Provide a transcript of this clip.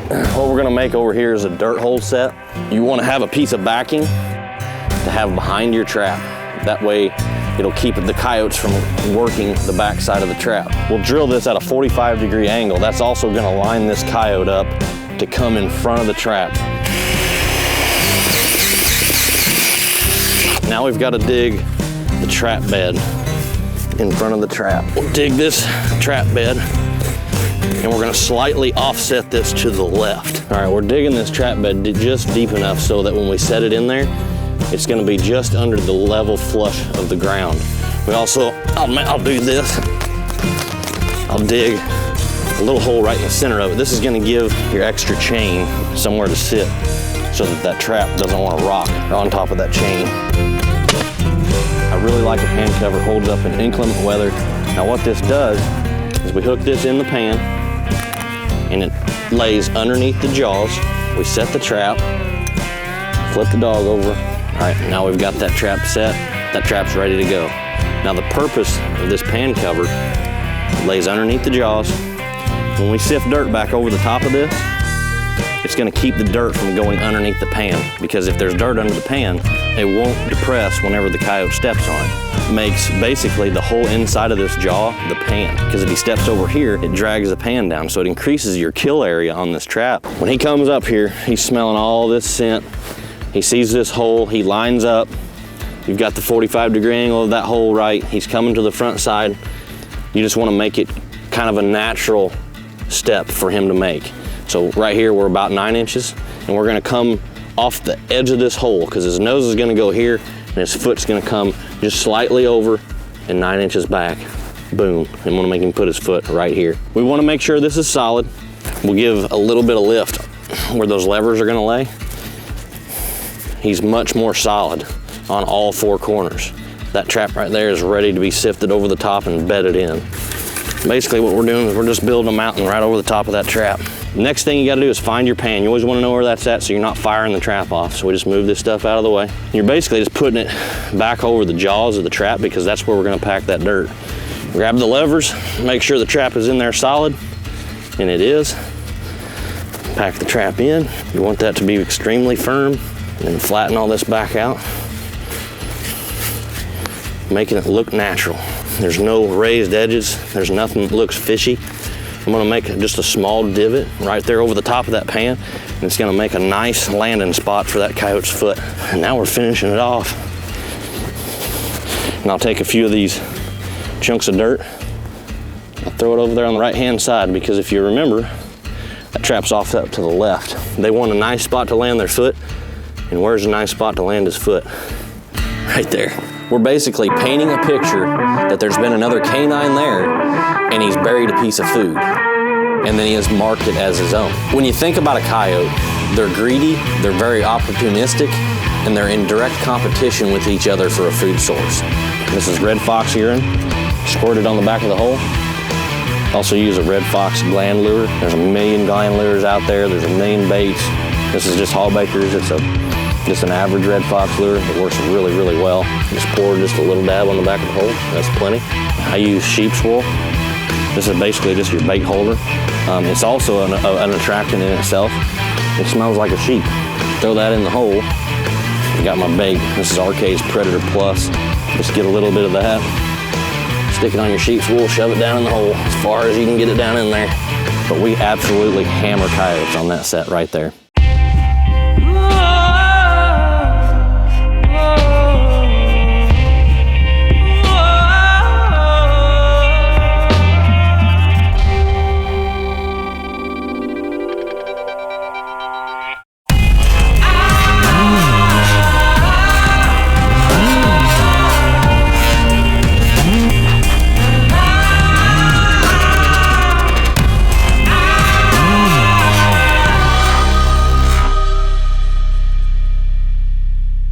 What we're gonna make over here is a dirt hole set. You wanna have a piece of backing to have behind your trap. That way, it'll keep the coyotes from working the back side of the trap. We'll drill this at a 45-degree angle. That's also gonna line this coyote up to come in front of the trap. Now we've got to dig the trap bed in front of the trap. We'll dig this trap bed and we're gonna slightly offset this to the left. All right, we're digging this trap bed just deep enough so that when we set it in there, it's gonna be just under the level flush of the ground. We also, I'll do this. I'll dig a little hole right in the center of it. This is gonna give your extra chain somewhere to sit so that that trap doesn't wanna rock on top of that chain. I really like a pan cover, holds up in inclement weather. Now what this does is we hook this in the pan and it lays underneath the jaws. We set the trap, flip the dog over. All right, now we've got that trap set. That trap's ready to go. Now the purpose of this pan cover, it lays underneath the jaws. When we sift dirt back over the top of this, it's gonna keep the dirt from going underneath the pan, because if there's dirt under the pan, it won't depress whenever the coyote steps on it. It makes basically the whole inside of this jaw the pan, because if he steps over here, it drags the pan down, so it increases your kill area on this trap. When he comes up here, he's smelling all this scent. He sees this hole, he lines up. You've got the 45-degree angle of that hole right. He's coming to the front side. You just wanna make it kind of a natural step for him to make. So right here, we're about 9 inches, and we're gonna come off the edge of this hole, because his nose is gonna go here, and his foot's gonna come just slightly over and 9 inches back. Boom, I'm gonna make him put his foot right here. We wanna make sure this is solid. We'll give a little bit of lift where those levers are gonna lay. He's much more solid on all 4 corners. That trap right there is ready to be sifted over the top and bedded in. Basically what we're doing is we're just building a mountain right over the top of that trap. Next thing you gotta do is find your pan. You always wanna know where that's at so you're not firing the trap off. So we just move this stuff out of the way. You're basically just putting it back over the jaws of the trap, because that's where we're gonna pack that dirt. Grab the levers, make sure the trap is in there solid, and it is. Pack the trap in. You want that to be extremely firm, and then flatten all this back out, making it look natural. There's no raised edges. There's nothing that looks fishy. I'm gonna make just a small divot right there over the top of that pan, and it's gonna make a nice landing spot for that coyote's foot. And now we're finishing it off. And I'll take a few of these chunks of dirt. I'll throw it over there on the right-hand side, because if you remember, that trap's off up to the left. They want a nice spot to land their foot, and where's a nice spot to land his foot? Right there. We're basically painting a picture that there's been another canine there and he's buried a piece of food, and then he has marked it as his own. When you think about a coyote, they're greedy, they're very opportunistic, and they're in direct competition with each other for a food source. This is red fox urine, squirted on the back of the hole. Also use a red fox gland lure. There's a million gland lures out there, there's a million baits. This is just Hall Baker's. It's just an average red fox lure. It works really, really well. Just pour just a little dab on the back of the hole. That's plenty. I use sheep's wool. This is basically just your bait holder. It's also an attractant in itself. It smells like a sheep. Throw that in the hole. I got my bait. This is RK's Predator Plus. Just get a little bit of that. Stick it on your sheep's wool, shove it down in the hole as far as you can get it down in there. But we absolutely hammer coyotes on that set right there.